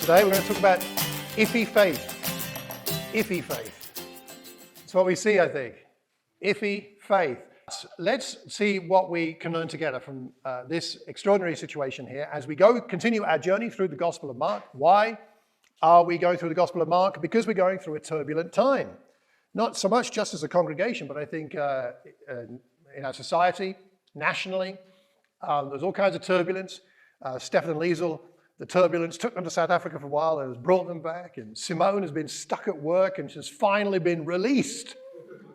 today. We're going to talk about Iffy Faith. Iffy Faith. It's what we see, I think. Iffy Faith. Let's see what we can learn together from this extraordinary situation here as we continue our journey through the Gospel of Mark. Why are we going through the Gospel of Mark? Because we're going through a turbulent time. Not so much just as a congregation, but I think in our society, nationally, there's all kinds of turbulence. Stefan and Liesel, the turbulence took them to South Africa for a while and has brought them back. And Simone has been stuck at work and she's finally been released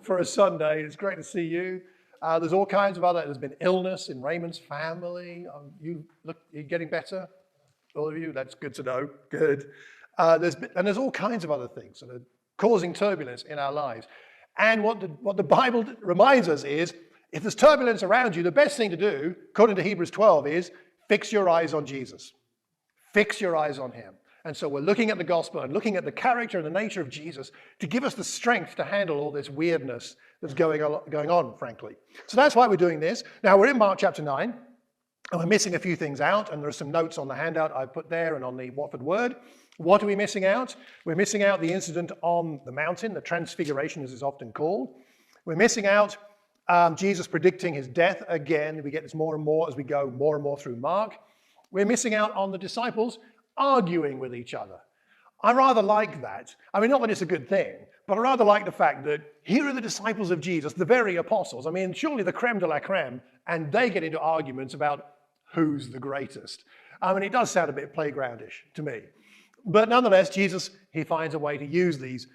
for a Sunday. It's great to see you. There's all kinds of other, there's been illness in Raymond's family. You're getting better? All of you, that's good to know. Good. There's all kinds of other things that are causing turbulence in our lives. And what the Bible reminds us is, if there's turbulence around you, the best thing to do, according to Hebrews 12, is fix your eyes on Jesus. Fix your eyes on him. And so we're looking at the gospel and looking at the character and the nature of Jesus to give us the strength to handle all this weirdness that's going on, frankly. So that's why we're doing this. Now, we're in Mark chapter 9, and we're missing a few things out, and there are some notes on the handout I put there and on the Watford Word. What are we missing out? We're missing out the incident on the mountain, the transfiguration as it's often called. We're missing out Jesus predicting his death again. We get this more and more as we go more and more through Mark. We're missing out on the disciples arguing with each other. I rather like that. I mean, not that it's a good thing, but I rather like the fact that here are the disciples of Jesus, the very apostles. I mean, surely the creme de la creme, and they get into arguments about who's the greatest. I mean, it does sound a bit playgroundish to me. But nonetheless, Jesus, he finds a way to use these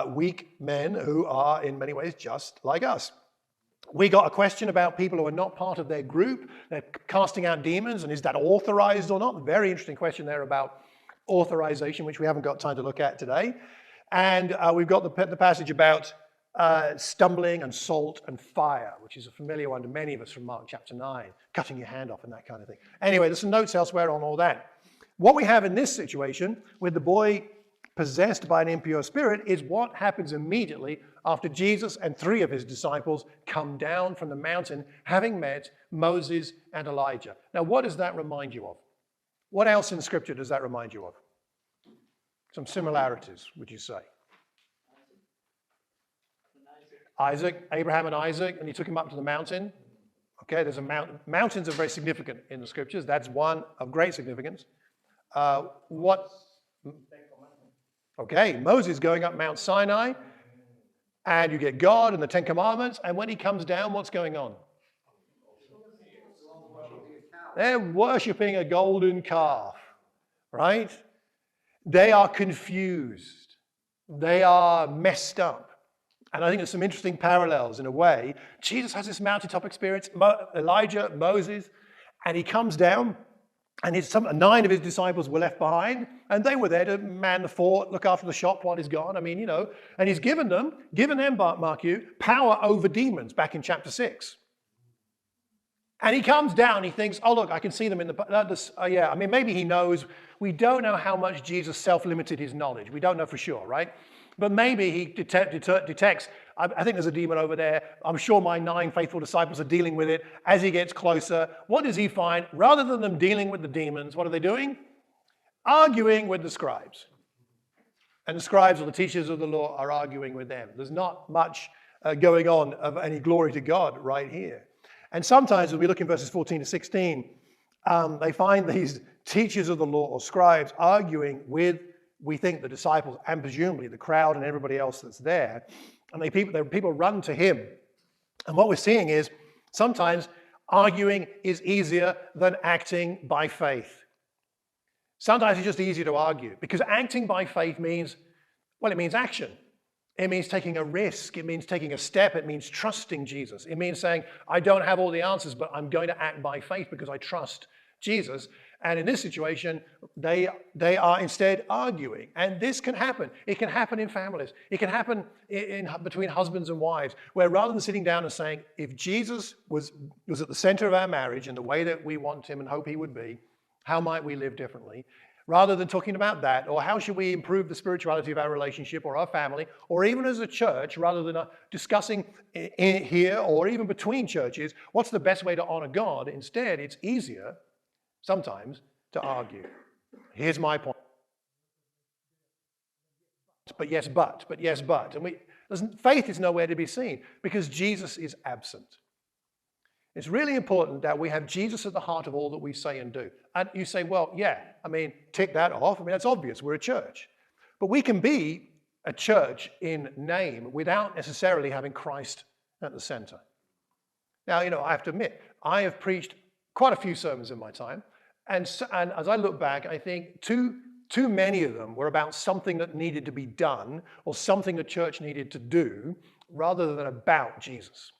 weak men who are in many ways just like us. We got a question about people who are not part of their group. They're casting out demons, and is that authorized or not? Very interesting question there about authorization, which we haven't got time to look at today. And we've got the passage about stumbling and salt and fire, which is a familiar one to many of us from Mark chapter 9, cutting your hand off and that kind of thing. Anyway, there's some notes elsewhere on all that. What we have in this situation with the boy possessed by an impure spirit is what happens immediately after Jesus and 3 of his disciples come down from the mountain, having met Moses and Elijah. Now, what does that remind you of? What else in Scripture does that remind you of? Some similarities, would you say? Isaac, Abraham and Isaac, and he took him up to the mountain. Okay, there's a mountain. Mountains are very significant in the Scriptures. That's one of great significance. Okay, Moses going up Mount Sinai, and you get God and the 10 Commandments, and when he comes down, what's going on? They're worshipping a golden calf, right? They are confused. They are messed up. And I think there's some interesting parallels in a way. Jesus has this mountaintop experience, Elijah, Moses, and he comes down, and 9 of his disciples were left behind, and they were there to man the fort, look after the shop while he's gone. I mean, you know, and he's given them, mark you, power over demons back in chapter 6. And he comes down, he thinks, oh, look, I can see them in I mean, maybe he knows. We don't know how much Jesus self-limited his knowledge. We don't know for sure, right? But maybe he detects, I think there's a demon over there. I'm sure my 9 faithful disciples are dealing with it. As he gets closer, what does he find? Rather than them dealing with the demons, what are they doing? Arguing with the scribes. And the scribes or the teachers of the law are arguing with them. There's not much going on of any glory to God right here. And sometimes as we look in verses 14 to 16, they find these teachers of the law or scribes arguing with, we think, the disciples and presumably the crowd and everybody else that's there. And people run to him. And what we're seeing is sometimes arguing is easier than acting by faith. Sometimes it's just easier to argue because acting by faith means action. It means taking a risk. It means taking a step. It means trusting Jesus. It means saying, I don't have all the answers, but I'm going to act by faith because I trust Jesus. And in this situation, they are instead arguing. And this can happen. It can happen in families. It can happen between husbands and wives, where rather than sitting down and saying, if Jesus was at the center of our marriage in the way that we want him and hope he would be, how might we live differently? Rather than talking about that, or how should we improve the spirituality of our relationship or our family, or even as a church, rather than discussing here or even between churches, what's the best way to honor God? Instead, it's easier sometimes to argue. Here's my point. but yes, but yes, but. And faith is nowhere to be seen because Jesus is absent. It's really important that we have Jesus at the heart of all that we say and do. And you say, well, yeah, tick that off. That's obvious. We're a church. But we can be a church in name without necessarily having Christ at the center. Now, I have to admit, I have preached quite a few sermons in my time. And as I look back, I think too many of them were about something that needed to be done or something the church needed to do rather than about Jesus.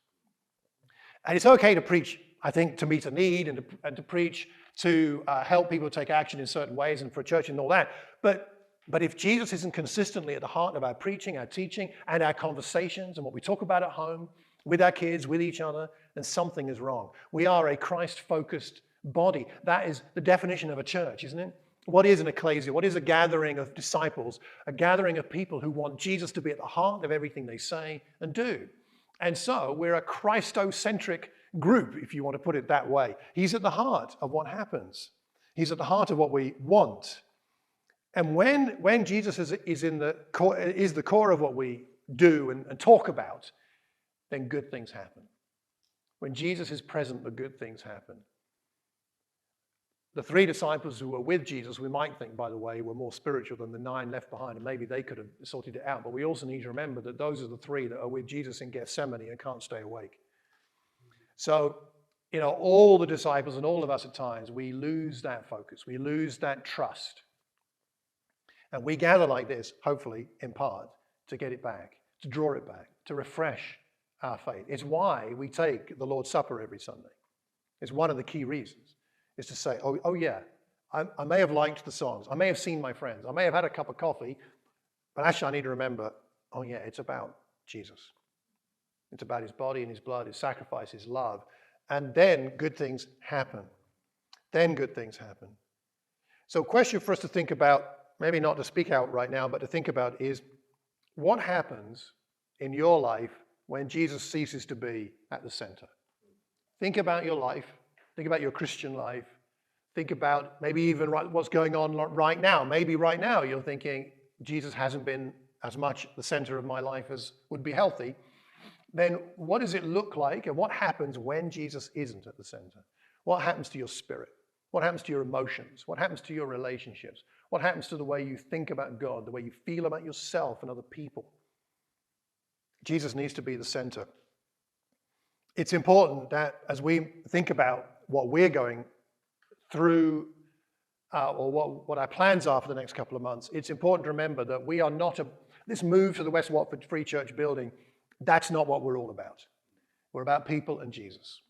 And it's okay to preach, I think, to meet a need and to preach to help people take action in certain ways and for a church and all that. But if Jesus isn't consistently at the heart of our preaching, our teaching, and our conversations and what we talk about at home, with our kids, with each other, then something is wrong. We are a Christ-focused body. That is the definition of a church, isn't it? What is an ecclesia? What is a gathering of disciples? A gathering of people who want Jesus to be at the heart of everything they say and do. And so we're a Christocentric group, if you want to put it that way. He's at the heart of what happens. He's at the heart of what we want. And when Jesus is the core of what we do and talk about, then good things happen. When Jesus is present, the good things happen. The 3 disciples who were with Jesus, we might think, by the way, were more spiritual than the 9 left behind, and maybe they could have sorted it out. But we also need to remember that those are the 3 that are with Jesus in Gethsemane and can't stay awake. So, all the disciples and all of us at times, we lose that focus. We lose that trust. And we gather like this, hopefully, in part, to get it back, to draw it back, to refresh our faith. It's why we take the Lord's Supper every Sunday. It's one of the key reasons. Is to say, oh yeah, I may have liked the songs. I may have seen my friends. I may have had a cup of coffee. But actually I need to remember, oh yeah, it's about Jesus. It's about his body and his blood, his sacrifice, his love. And then good things happen. Then good things happen. So a question for us to think about, maybe not to speak out right now, but to think about is, what happens in your life when Jesus ceases to be at the center? Think about your life. Think about your Christian life. Think about maybe even what's going on right now. Maybe right now you're thinking, Jesus hasn't been as much the center of my life as would be healthy. Then what does it look like and what happens when Jesus isn't at the center? What happens to your spirit? What happens to your emotions? What happens to your relationships? What happens to the way you think about God, the way you feel about yourself and other people? Jesus needs to be the center. It's important that as we think about what we're going through or what our plans are for the next couple of months, it's important to remember that we are not this move to the West Watford Free Church building, that's not what we're all about. We're about people and Jesus.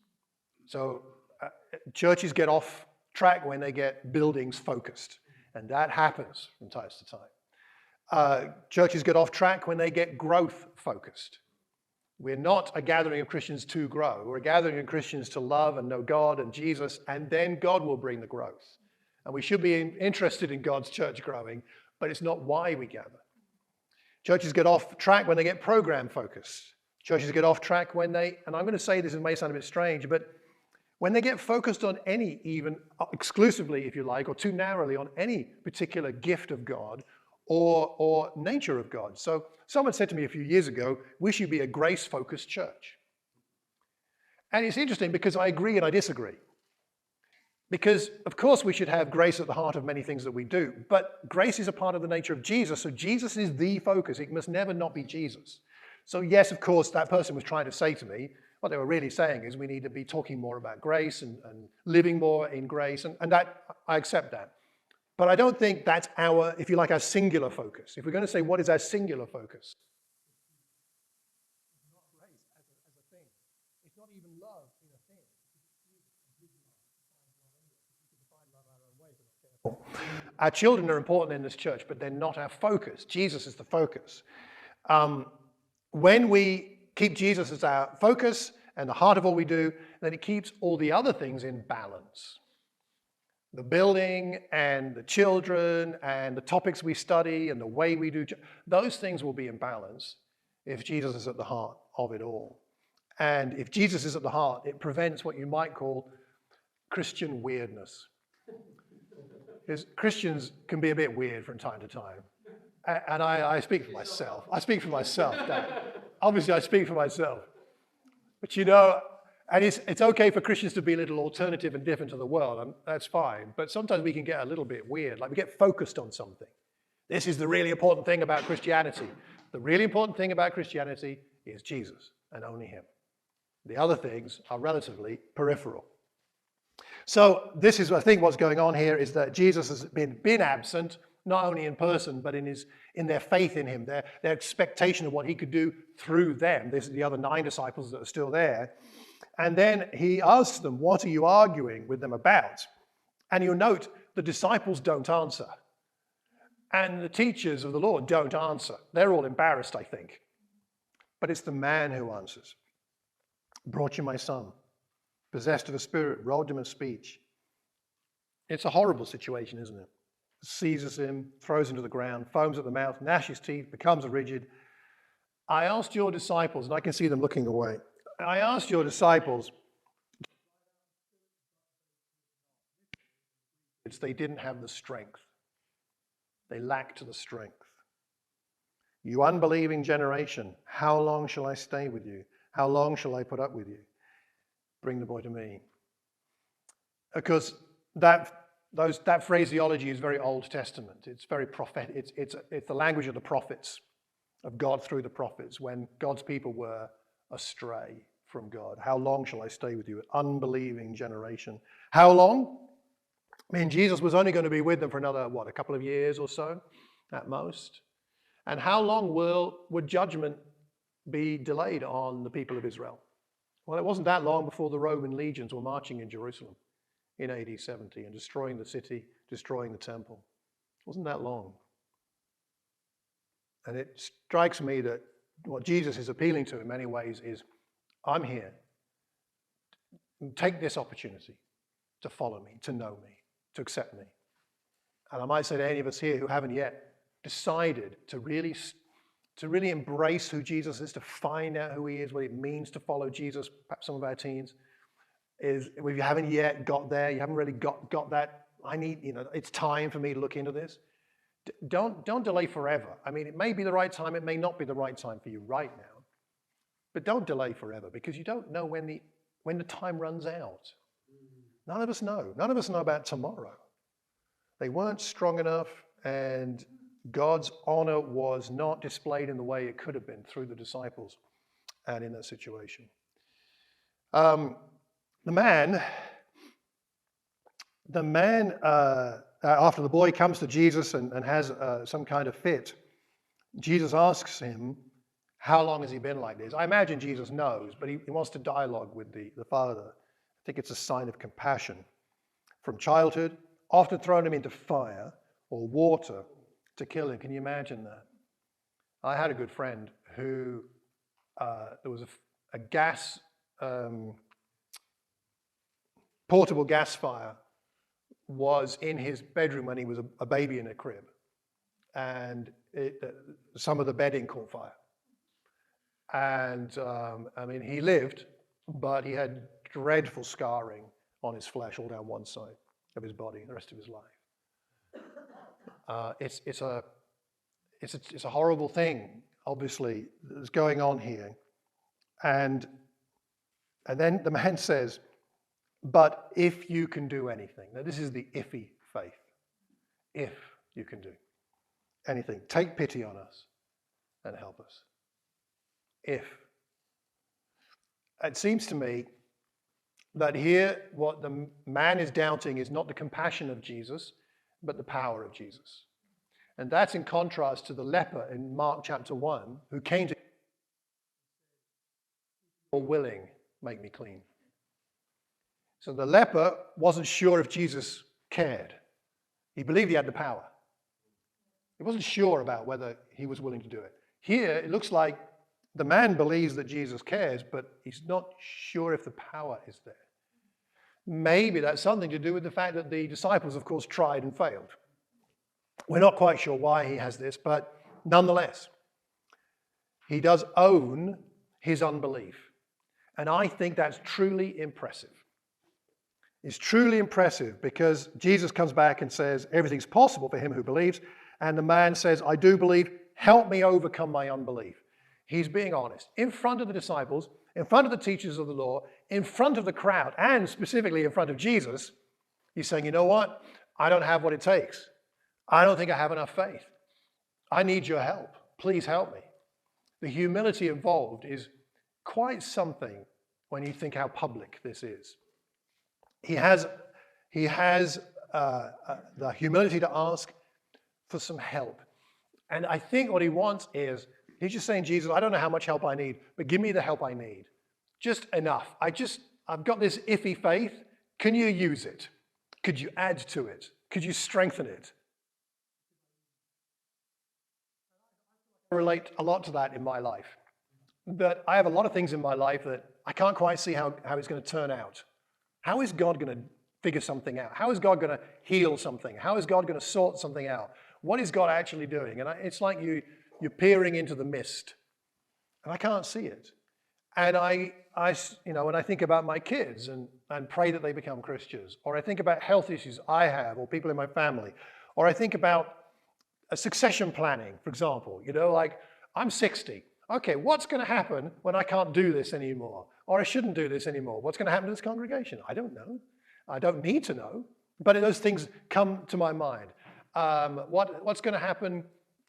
So churches get off track when they get buildings focused, and that happens from time to time. Churches get off track when they get growth focused. We're not a gathering of Christians to grow. We're a gathering of Christians to love and know God and Jesus, and then God will bring the growth. And we should be interested in God's church growing, but it's not why we gather. Churches get off track when they get program focused. Churches get off track when they, and I'm going to say this, it may sound a bit strange, but when they get focused on any, even exclusively, if you like, or too narrowly on any particular gift of God or nature of God. So someone said to me a few years ago, we should be a grace-focused church. And it's interesting because I agree and I disagree. Because, of course, we should have grace at the heart of many things that we do, but grace is a part of the nature of Jesus, so Jesus is the focus. It must never not be Jesus. So yes, of course, that person was trying to say to me, what they were really saying is we need to be talking more about grace and living more in grace, and that, I accept that. But I don't think that's our, if you like, our singular focus. If we're going to say, what is our singular focus? It's not grace as a thing. It's not even love in a thing. Our children are important in this church, but they're not our focus. Jesus is the focus. When we keep Jesus as our focus and the heart of all we do, then it keeps all the other things in balance. The building and the children and the topics we study and the way we do, those things will be in balance if Jesus is at the heart of it all. And if Jesus is at the heart, it prevents what you might call Christian weirdness. Because Christians can be a bit weird from time to time. And I speak for myself. I speak for myself, Dan. Obviously, I speak for myself. But and it's okay for Christians to be a little alternative and different to the world, and that's fine. But sometimes we can get a little bit weird, like we get focused on something. This is the really important thing about Christianity. The really important thing about Christianity is Jesus and only him. The other things are relatively peripheral. So this is, I think, what's going on here is that Jesus has been absent, not only in person, but in their faith in him, their expectation of what he could do through them. This is the other 9 disciples that are still there. And then he asks them, what are you arguing with them about? And you'll note the disciples don't answer. And the teachers of the Lord don't answer. They're all embarrassed, I think. But it's the man who answers. Brought you my son, possessed of a spirit, robbed him of speech. It's a horrible situation, isn't it? Seizes him, throws him to the ground, foams at the mouth, gnashes teeth, becomes rigid. I asked your disciples, and I can see them looking away. I asked your disciples, they didn't have the strength. They lacked the strength. You unbelieving generation, how long shall I stay with you? How long shall I put up with you? Bring the boy to me. Because that phraseology is very Old Testament. It's very prophetic. It's the language of the prophets, of God through the prophets, when God's people were astray from God. How long shall I stay with you? Unbelieving generation. How long? I mean, Jesus was only going to be with them for another, a couple of years or so, at most. And how long would judgment be delayed on the people of Israel? Well, it wasn't that long before the Roman legions were marching in Jerusalem in AD 70 and destroying the city, destroying the temple. It wasn't that long. And it strikes me that what Jesus is appealing to in many ways is, I'm here. Take this opportunity to follow me, to know me, to accept me. And I might say to any of us here who haven't yet decided to really embrace who Jesus is, to find out who he is, what it means to follow Jesus, perhaps some of our teens, is if you haven't yet got there, you haven't really got that, it's time for me to look into this. Don't delay forever. I mean, it may be the right time, it may not be the right time for you right now, but don't delay forever because you don't know when the time runs out. None of us know. None of us know about tomorrow. They weren't strong enough, and God's honor was not displayed in the way it could have been through the disciples and in that situation. The man, after the boy comes to Jesus and has some kind of fit, Jesus asks him, how long has he been like this? I imagine Jesus knows, but he wants to dialogue with the father. I think it's a sign of compassion. From childhood, often thrown him into fire or water to kill him. Can you imagine that? I had a good friend who, there was a gas, portable gas fire was in his bedroom when he was a baby in a crib. And some of the bedding caught fire. And he lived, but he had dreadful scarring on his flesh all down one side of his body the rest of his life. It's a horrible thing, obviously, that's going on here. And then the man says, but if you can do anything. Now this is the iffy faith. If you can do anything, take pity on us and help us. If. It seems to me that here what the man is doubting is not the compassion of Jesus, but the power of Jesus. And that's in contrast to the leper in Mark chapter 1, who came to willing, make me clean. So the leper wasn't sure if Jesus cared. He believed he had the power. He wasn't sure about whether he was willing to do it. Here, it looks like the man believes that Jesus cares, but he's not sure if the power is there. Maybe that's something to do with the fact that the disciples, of course, tried and failed. We're not quite sure why he has this, but nonetheless, he does own his unbelief. And I think that's truly impressive. It's truly impressive because Jesus comes back and says everything's possible for him who believes. And the man says, I do believe, help me overcome my unbelief. He's being honest in front of the disciples, in front of the teachers of the law, in front of the crowd, and specifically in front of Jesus. He's saying, you know what? I don't have what it takes. I don't think I have enough faith. I need your help. Please help me. The humility involved is quite something when you think how public this is. He has the humility to ask for some help. And I think what he wants is, he's just saying, Jesus, I don't know how much help I need, but give me the help I need. Just enough. I've got this iffy faith. Can you use it? Could you add to it? Could you strengthen it? I relate a lot to that in my life. But I have a lot of things in my life that I can't quite see how it's going to turn out. How is God going to figure something out? How is God going to heal something? How is God going to sort something out? What is God actually doing? And it's like you're peering into the mist, and I can't see it. And when I think about my kids and pray that they become Christians, or I think about health issues I have, or people in my family, or I think about a succession planning, for example, like I'm 60. Okay, what's going to happen when I can't do this anymore? Or I shouldn't do this anymore? What's going to happen to this congregation? I don't know. I don't need to know. But those things come to my mind. What's going to happen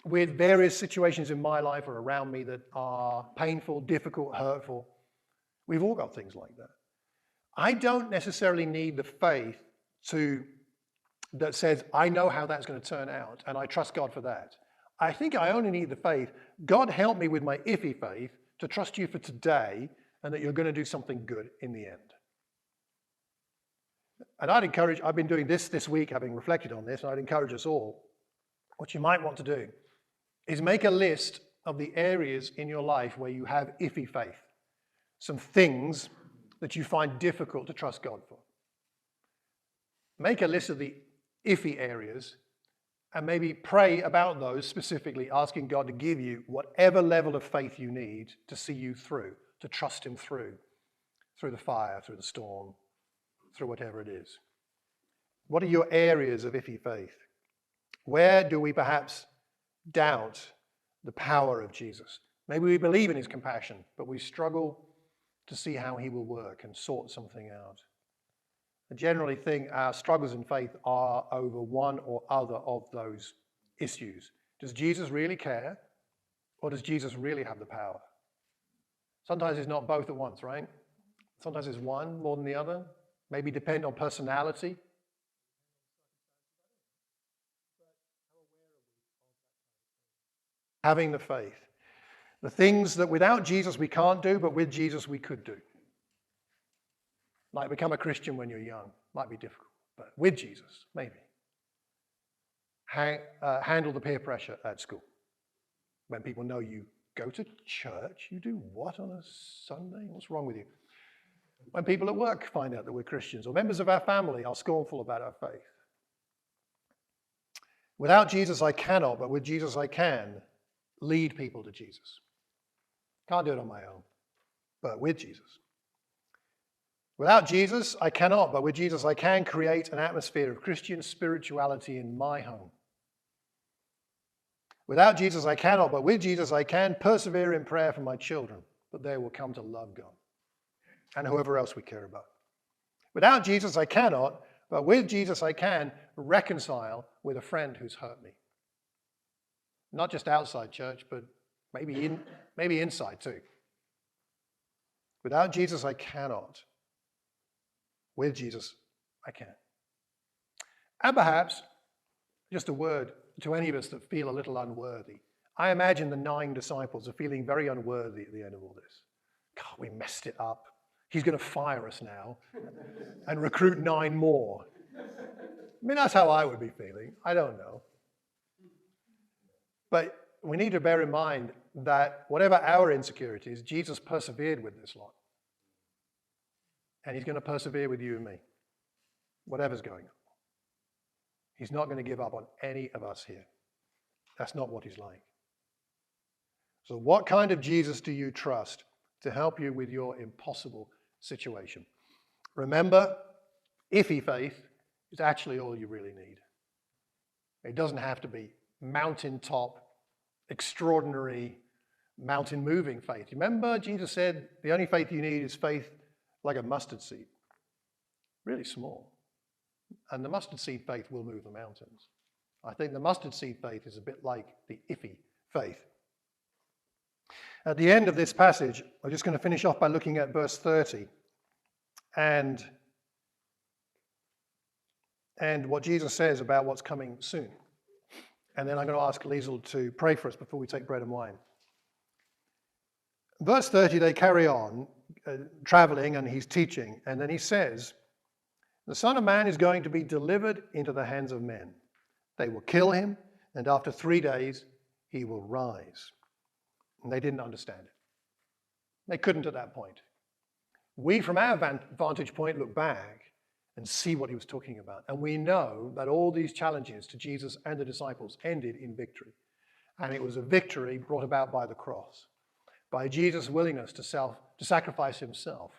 with various situations in my life or around me that are painful, difficult, hurtful? We've all got things like that. I don't necessarily need the faith that says, I know how that's going to turn out, and I trust God for that. I think I only need the faith, God help me with my iffy faith to trust you for today, and that you're going to do something good in the end. And I've been doing this week, having reflected on this, and I'd encourage us all, what you might want to do is make a list of the areas in your life where you have iffy faith, some things that you find difficult to trust God for. Make a list of the iffy areas and maybe pray about those specifically, asking God to give you whatever level of faith you need to see you through, to trust him through the fire, through the storm, through whatever it is. What are your areas of iffy faith? Where do we perhaps doubt the power of Jesus? Maybe we believe in his compassion, but we struggle to see how he will work and sort something out. I generally think our struggles in faith are over one or other of those issues. Does Jesus really care? Or does Jesus really have the power? Sometimes it's not both at once, right? Sometimes it's one more than the other. Maybe depend on personality. Having the faith. The things that without Jesus we can't do, but with Jesus we could do. Like become a Christian when you're young. Might be difficult, but with Jesus, maybe. Handle the peer pressure at school. When people know you go to church, you do what on a Sunday? What's wrong with you? When people at work find out that we're Christians, or members of our family are scornful about our faith. Without Jesus I cannot, but with Jesus I can lead people to Jesus. Can't do it on my own, but with Jesus. Without Jesus, I cannot, but with Jesus, I can create an atmosphere of Christian spirituality in my home. Without Jesus, I cannot, but with Jesus, I can persevere in prayer for my children, that they will come to love God and whoever else we care about. Without Jesus, I cannot, but with Jesus, I can reconcile with a friend who's hurt me. Not just outside church, but maybe inside too. Without Jesus, I cannot. With Jesus, I can. And perhaps, just a word to any of us that feel a little unworthy. I imagine the 9 disciples are feeling very unworthy at the end of all this. God, we messed it up. He's going to fire us now and recruit 9 more. I mean, that's how I would be feeling. I don't know. But we need to bear in mind that whatever our insecurities, Jesus persevered with this lot. And he's going to persevere with you and me, whatever's going on. He's not going to give up on any of us here. That's not what he's like. So what kind of Jesus do you trust to help you with your impossible situation? Remember, iffy faith is actually all you really need. It doesn't have to be mountaintop, extraordinary, mountain-moving faith. Remember, Jesus said the only faith you need is faith like a mustard seed, really small. And the mustard seed faith will move the mountains. I think the mustard seed faith is a bit like the Iffy faith. At the end of this passage, I'm just going to finish off by looking at verse 30 and what Jesus says about what's coming soon. And then I'm going to ask Liesl to pray for us before we take bread and wine. Verse 30, they carry on traveling and he's teaching. And then he says, the Son of Man is going to be delivered into the hands of men. They will kill him, and after 3 days, he will rise. And they didn't understand it. They couldn't at that point. We, from our vantage point, look back and see what he was talking about. And we know that all these challenges to Jesus and the disciples ended in victory. And it was a victory brought about by the cross, by Jesus' willingness to sacrifice himself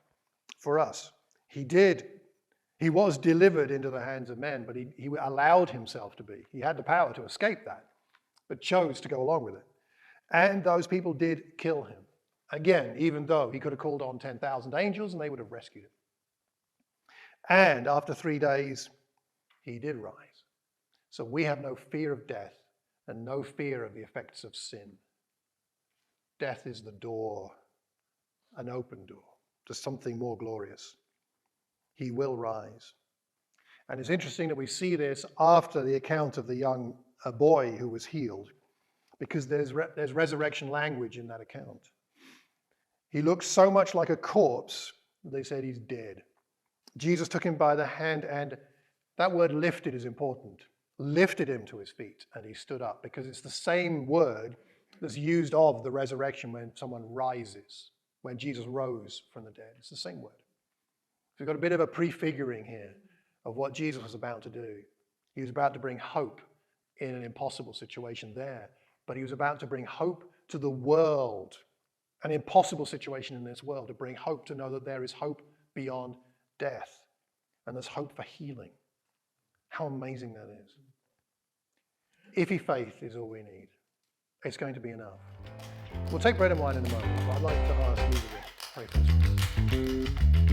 for us. He was delivered into the hands of men, but he allowed himself to be. He had the power to escape that, but chose to go along with it. And those people did kill him. Again, even though he could have called on 10,000 angels and they would have rescued him. And after 3 days, he did rise. So we have no fear of death and no fear of the effects of sin. Death is the door, an open door to something more glorious. He will rise. And it's interesting that we see this after the account of the young boy who was healed, because there's resurrection language in that account. He looked so much like a corpse that they said he's dead. Jesus took him by the hand, and that word lifted is important. Lifted him to his feet, and he stood up, because it's the same word that's used of the resurrection when someone rises, when Jesus rose from the dead. It's the same word. So we've got a bit of a prefiguring here of what Jesus was about to do. He was about to bring hope in an impossible situation there, but he was about to bring hope to the world, an impossible situation in this world, to bring hope, to know that there is hope beyond death, and there's hope for healing. How amazing that is. Iffy faith is all we need. It's going to be enough. We'll take bread and wine in a moment, but I'd like to ask you to pray for us.